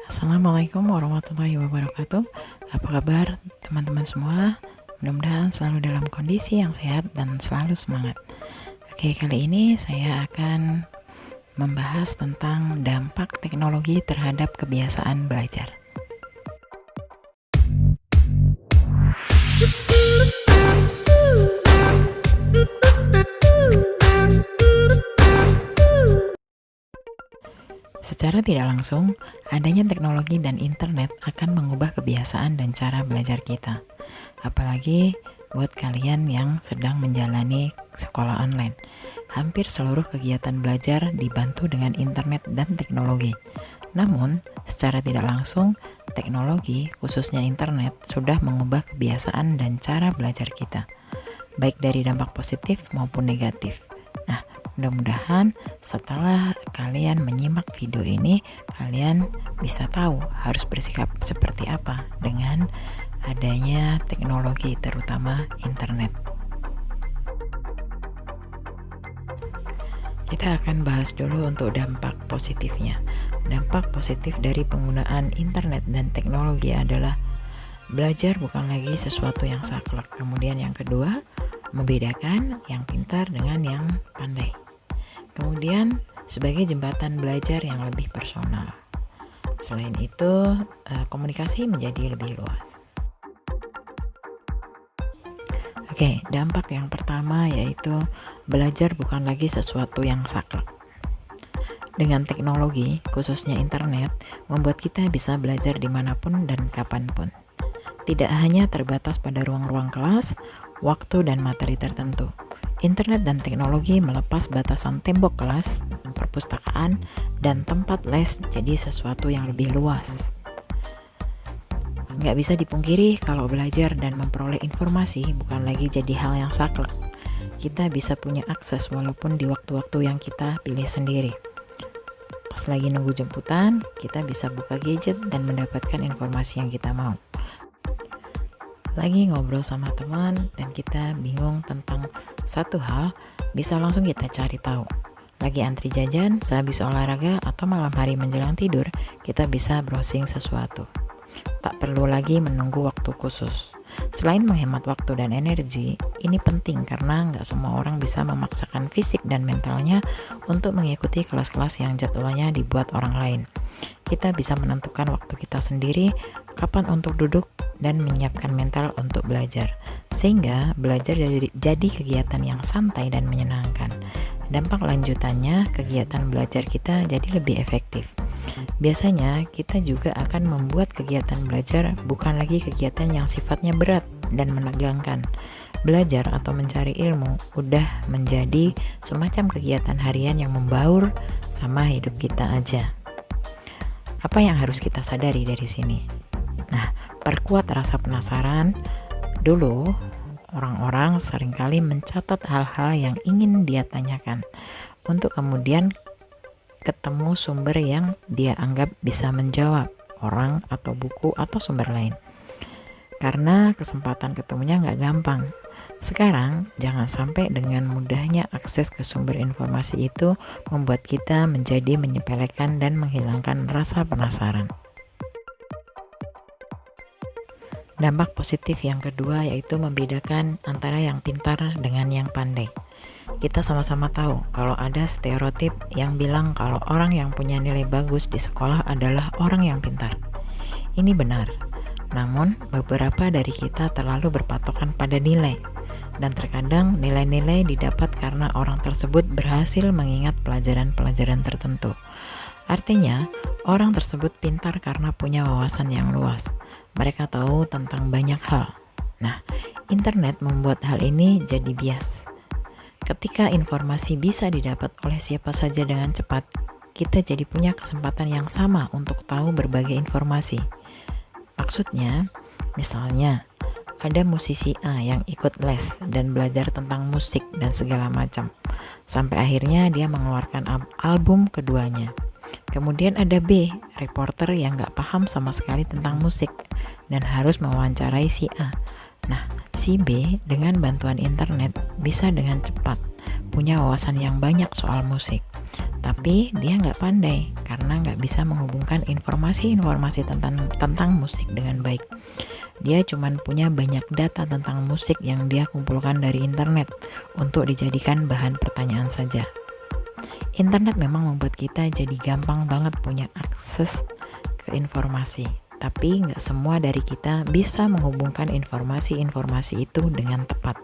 Assalamualaikum warahmatullahi wabarakatuh. Apa kabar teman-teman semua? Mudah-mudahan selalu dalam kondisi yang sehat dan selalu semangat. Oke, kali ini saya akan membahas tentang dampak teknologi terhadap kebiasaan belajar. Secara tidak langsung, adanya teknologi dan internet akan mengubah kebiasaan dan cara belajar kita. Apalagi buat kalian yang sedang menjalani sekolah online. Hampir seluruh kegiatan belajar dibantu dengan internet dan teknologi. Namun, secara tidak langsung, teknologi, khususnya internet, sudah mengubah kebiasaan dan cara belajar kita, baik dari dampak positif maupun negatif. Nah, mudah-mudahan setelah kalian menyimak video ini, kalian bisa tahu harus bersikap seperti apa dengan adanya teknologi, terutama internet. Kita akan bahas dulu untuk dampak positifnya. Dampak positif dari penggunaan internet dan teknologi adalah belajar bukan lagi sesuatu yang saklek. Kemudian yang kedua, membedakan yang pintar dengan yang pandai. Kemudian sebagai jembatan belajar yang lebih personal. Selain itu, komunikasi menjadi lebih luas. Oke, dampak yang pertama yaitu belajar bukan lagi sesuatu yang saklek. Dengan teknologi, khususnya internet, membuat kita bisa belajar dimanapun dan kapanpun. Tidak hanya terbatas pada ruang-ruang kelas, waktu dan materi tertentu. Internet dan teknologi melepas batasan tembok kelas, perpustakaan, dan tempat les jadi sesuatu yang lebih luas. Nggak bisa dipungkiri kalau belajar dan memperoleh informasi bukan lagi jadi hal yang saklek. Kita bisa punya akses walaupun di waktu-waktu yang kita pilih sendiri. Pas lagi nunggu jemputan, kita bisa buka gadget dan mendapatkan informasi yang kita mau. Lagi ngobrol sama teman dan kita bingung tentang satu hal, bisa langsung kita cari tahu. Lagi antri jajan, sehabis olahraga, atau malam hari menjelang tidur, kita bisa browsing sesuatu. Tak perlu lagi menunggu waktu khusus. Selain menghemat waktu dan energi, ini penting karena nggak semua orang bisa memaksakan fisik dan mentalnya untuk mengikuti kelas-kelas yang jadwalnya dibuat orang lain. Kita bisa menentukan waktu kita sendiri, kapan untuk duduk dan menyiapkan mental untuk belajar, sehingga belajar jadi kegiatan yang santai dan menyenangkan. Dampak lanjutannya, kegiatan belajar kita jadi lebih efektif. Biasanya kita juga akan membuat kegiatan belajar bukan lagi kegiatan yang sifatnya berat dan menegangkan. Belajar atau mencari ilmu udah menjadi semacam kegiatan harian yang membaur sama hidup kita aja. Apa yang harus kita sadari dari sini? Nah, perkuat rasa penasaran. Dulu, orang-orang seringkali mencatat hal-hal yang ingin dia tanyakan untuk kemudian ketemu sumber yang dia anggap bisa menjawab, orang atau buku atau sumber lain. Karena kesempatan ketemunya nggak gampang. Sekarang, jangan sampai dengan mudahnya akses ke sumber informasi itu membuat kita menjadi menyepelekan dan menghilangkan rasa penasaran. Dampak positif yang kedua yaitu membedakan antara yang pintar dengan yang pandai. Kita sama-sama tahu kalau ada stereotip yang bilang kalau orang yang punya nilai bagus di sekolah adalah orang yang pintar. Ini benar, namun beberapa dari kita terlalu berpatokan pada nilai, dan terkadang nilai-nilai didapat karena orang tersebut berhasil mengingat pelajaran-pelajaran tertentu. Artinya, orang tersebut pintar karena punya wawasan yang luas. Mereka tahu tentang banyak hal. Nah, internet membuat hal ini jadi bias. Ketika informasi bisa didapat oleh siapa saja dengan cepat, kita jadi punya kesempatan yang sama untuk tahu berbagai informasi. Maksudnya, misalnya, ada musisi A yang ikut les dan belajar tentang musik dan segala macam. Sampai akhirnya dia mengeluarkan album keduanya. Kemudian ada B, reporter yang gak paham sama sekali tentang musik dan harus mewawancarai si A. Nah, si B dengan bantuan internet bisa dengan cepat punya wawasan yang banyak soal musik. tapi dia nggak pandai karena nggak bisa menghubungkan informasi-informasi tentang musik dengan baik. Dia cuman punya banyak data tentang musik yang dia kumpulkan dari internet untuk dijadikan bahan pertanyaan saja. Internet memang membuat kita jadi gampang banget punya akses ke informasi, tapi nggak semua dari kita bisa menghubungkan informasi-informasi itu dengan tepat.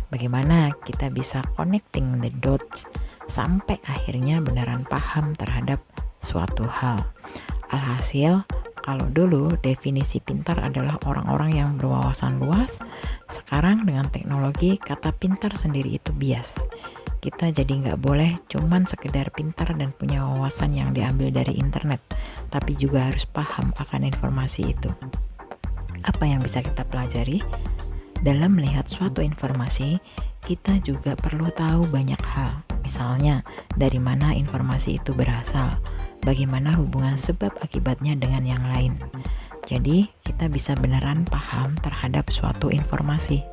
Bagaimana kita bisa connecting the dots sampai akhirnya beneran paham terhadap suatu hal. Alhasil, kalau dulu definisi pintar adalah orang-orang yang berwawasan luas, sekarang dengan teknologi kata pintar sendiri itu bias. Kita jadi nggak boleh cuman sekedar pintar dan punya wawasan yang diambil dari internet, tapi juga harus paham akan informasi itu. Apa yang bisa kita pelajari? Dalam melihat suatu informasi, kita juga perlu tahu banyak hal. Misalnya, dari mana informasi itu berasal, bagaimana hubungan sebab akibatnya dengan yang lain. Jadi, kita bisa beneran paham terhadap suatu informasi.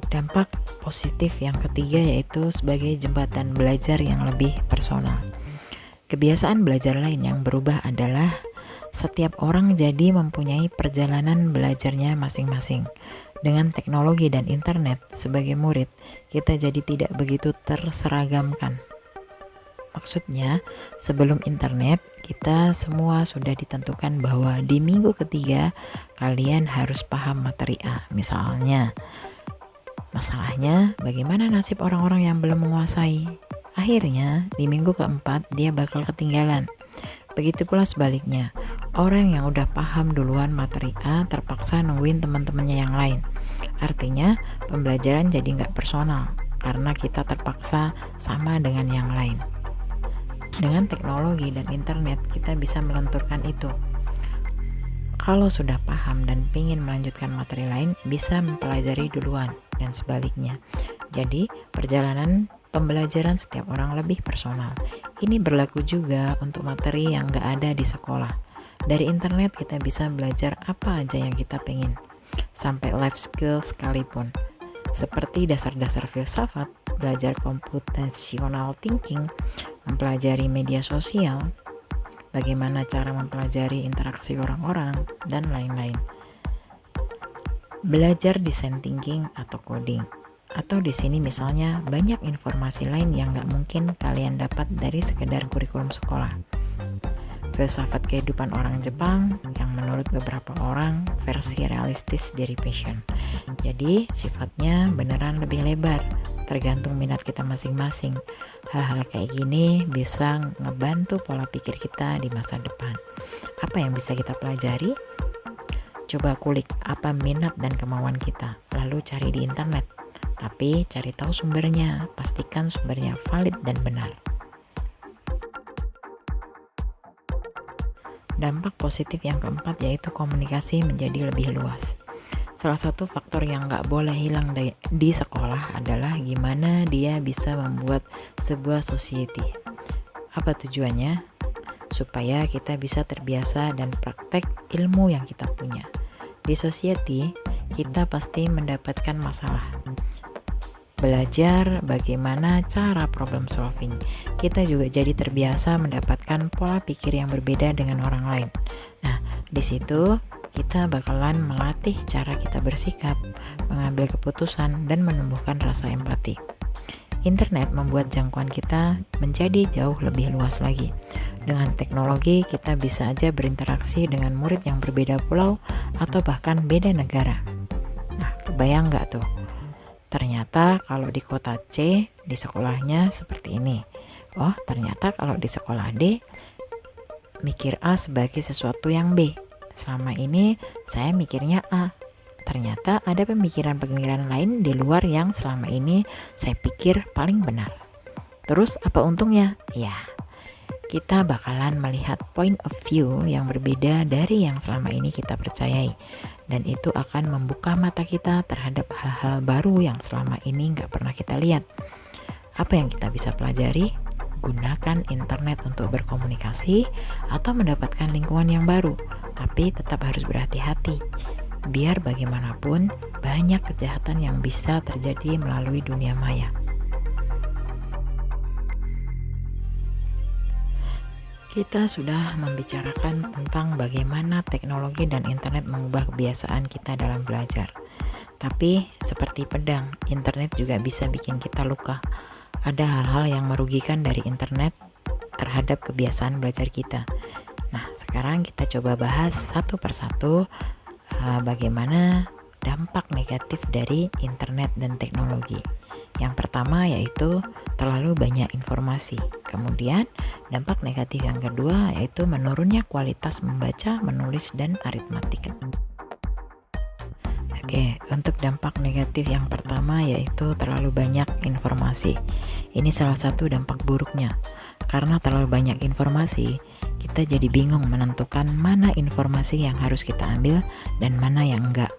Dampak positif yang ketiga yaitu sebagai jembatan belajar yang lebih personal. Kebiasaan belajar lain yang berubah adalah setiap orang jadi mempunyai perjalanan belajarnya masing-masing. Dengan teknologi dan internet sebagai murid, kita jadi tidak begitu terseragamkan. Maksudnya, sebelum internet, kita semua sudah ditentukan bahwa di minggu ketiga kalian harus paham materi A. Misalnya, masalahnya bagaimana nasib orang-orang yang belum menguasai? Akhirnya, di minggu keempat dia bakal ketinggalan. Begitu pula sebaliknya, orang yang udah paham duluan materi A terpaksa nungguin teman-temannya yang lain. Artinya, pembelajaran jadi nggak personal karena kita terpaksa sama dengan yang lain. Dengan teknologi dan internet, kita bisa melenturkan itu. Kalau sudah paham dan ingin melanjutkan materi lain, bisa mempelajari duluan dan sebaliknya. Jadi, perjalanan pembelajaran setiap orang lebih personal. Ini berlaku juga untuk materi yang gak ada di sekolah. Dari internet kita bisa belajar apa aja yang kita pengen, sampai life skill sekalipun. Seperti dasar-dasar filsafat, belajar computational thinking, mempelajari media sosial, bagaimana cara mempelajari interaksi orang-orang, dan lain-lain. Belajar design thinking atau coding. Atau di sini misalnya banyak informasi lain yang gak mungkin kalian dapat dari sekedar kurikulum sekolah. Filsafat kehidupan orang Jepang yang menurut beberapa orang versi realistis dari passion. Jadi sifatnya beneran lebih lebar, tergantung minat kita masing-masing. Hal-hal kayak gini bisa ngebantu pola pikir kita di masa depan. Apa yang bisa kita pelajari? Coba kulik apa minat dan kemauan kita, lalu cari di internet. Tapi cari tahu sumbernya, pastikan sumbernya valid dan benar. Dampak positif yang keempat yaitu komunikasi menjadi lebih luas. Salah satu faktor yang gak boleh hilang di sekolah adalah gimana dia bisa membuat sebuah society. Apa tujuannya? Supaya kita bisa terbiasa dan praktek ilmu yang kita punya. Di society, kita pasti mendapatkan masalah. Belajar bagaimana cara problem solving. Kita juga jadi terbiasa mendapatkan pola pikir yang berbeda dengan orang lain. Nah, di situ kita bakalan melatih cara kita bersikap, mengambil keputusan, dan menumbuhkan rasa empati. Internet membuat jangkauan kita menjadi jauh lebih luas lagi. Dengan teknologi, kita bisa aja berinteraksi dengan murid yang berbeda pulau atau bahkan beda negara. Nah, kebayang nggak tuh? Ternyata kalau di kota C, di sekolahnya seperti ini. Oh, ternyata kalau di sekolah D, mikir A sebagai sesuatu yang B. Selama ini saya mikirnya A. Ternyata ada pemikiran-pemikiran lain di luar yang selama ini saya pikir paling benar. Terus apa untungnya? Ya, kita bakalan melihat point of view yang berbeda dari yang selama ini kita percayai. Dan itu akan membuka mata kita terhadap hal-hal baru yang selama ini gak pernah kita lihat. Apa yang kita bisa pelajari? Gunakan internet untuk berkomunikasi atau mendapatkan lingkungan yang baru. Tapi tetap harus berhati-hati. Biar bagaimanapun banyak kejahatan yang bisa terjadi melalui dunia maya. Kita sudah membicarakan tentang bagaimana teknologi dan internet mengubah kebiasaan kita dalam belajar. Tapi seperti pedang, internet juga bisa bikin kita luka. Ada hal-hal yang merugikan dari internet terhadap kebiasaan belajar kita. Nah, sekarang kita coba bahas satu persatu bagaimana dampak negatif dari internet dan teknologi. Yang pertama yaitu terlalu banyak informasi. Kemudian dampak negatif yang kedua yaitu menurunnya kualitas membaca, menulis, dan aritmatika. Oke, untuk dampak negatif yang pertama yaitu terlalu banyak informasi. Ini salah satu dampak buruknya. Karena terlalu banyak informasi, kita jadi bingung menentukan mana informasi yang harus kita ambil dan mana yang enggak.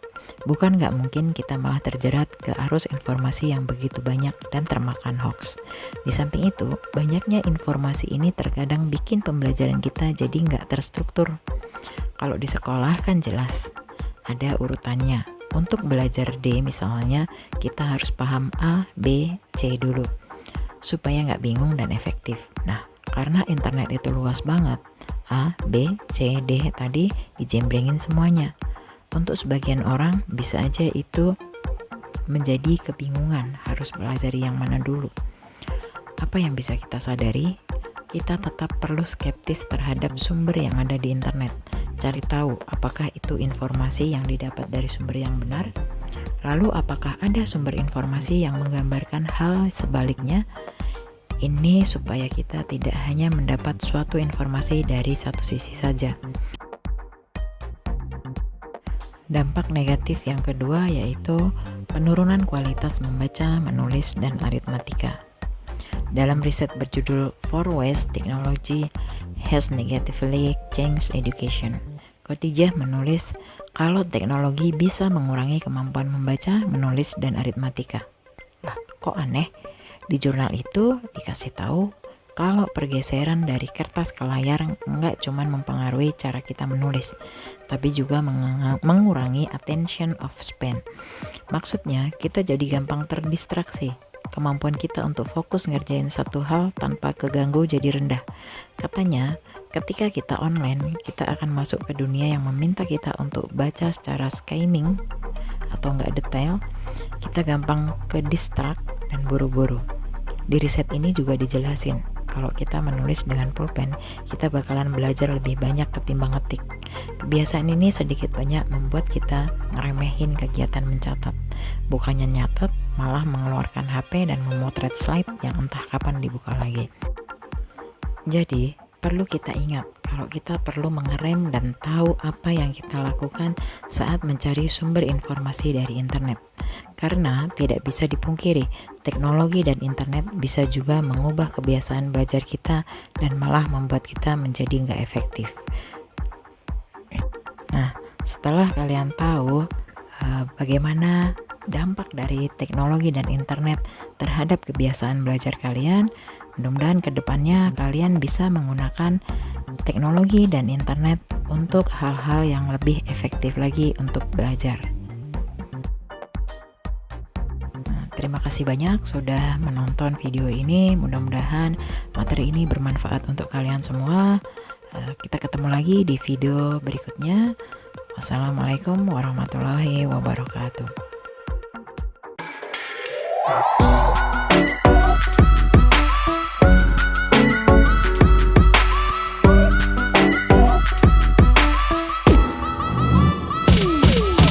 Bukan nggak mungkin kita malah terjerat ke arus informasi yang begitu banyak dan termakan hoax. Di samping itu, banyaknya informasi ini terkadang bikin pembelajaran kita jadi nggak terstruktur. Kalau di sekolah kan jelas, ada urutannya. Untuk belajar D misalnya, kita harus paham A, B, C dulu, supaya nggak bingung dan efektif. Nah, karena internet itu luas banget, A, B, C, D tadi dijembrengin semuanya. Untuk sebagian orang bisa aja itu menjadi kebingungan harus belajar yang mana dulu. Apa yang bisa kita sadari? Kita tetap perlu skeptis terhadap sumber yang ada di internet. Cari tahu apakah itu informasi yang didapat dari sumber yang benar. Lalu apakah ada sumber informasi yang menggambarkan hal sebaliknya? Ini supaya kita tidak hanya mendapat suatu informasi dari satu sisi saja. Dampak negatif yang kedua yaitu penurunan kualitas membaca, menulis, dan aritmatika. Dalam riset berjudul 4 Ways Technology Has Negatively Changed Education, Khotijah menulis kalau teknologi bisa mengurangi kemampuan membaca, menulis, dan aritmatika. Lah, kok aneh? Di jurnal itu dikasih tahu kalau pergeseran dari kertas ke layar nggak cuma mempengaruhi cara kita menulis, tapi juga mengurangi attention of span. Maksudnya, kita jadi gampang terdistraksi. Kemampuan kita untuk fokus ngerjain satu hal tanpa keganggu jadi rendah. Katanya, ketika kita online, kita akan masuk ke dunia yang meminta kita untuk baca secara skimming atau nggak detail. Kita gampang ke distract dan buru-buru. Di riset ini juga dijelasin, kalau kita menulis dengan pulpen, kita bakalan belajar lebih banyak ketimbang ngetik. Kebiasaan ini sedikit banyak membuat kita ngeremehin kegiatan mencatat. Bukannya nyatet, malah mengeluarkan HP dan memotret slide yang entah kapan dibuka lagi. Jadi, perlu kita ingat kalau kita perlu mengerem dan tahu apa yang kita lakukan saat mencari sumber informasi dari internet. Karena tidak bisa dipungkiri, teknologi dan internet bisa juga mengubah kebiasaan belajar kita dan malah membuat kita menjadi nggak efektif. Nah, setelah kalian tahu bagaimana dampak dari teknologi dan internet terhadap kebiasaan belajar kalian, mudah-mudahan kedepannya kalian bisa menggunakan teknologi dan internet untuk hal-hal yang lebih efektif lagi untuk belajar. Terima kasih banyak sudah menonton video ini. Mudah-mudahan materi ini bermanfaat untuk kalian semua. Kita ketemu lagi di video berikutnya. Wassalamualaikum warahmatullahi wabarakatuh.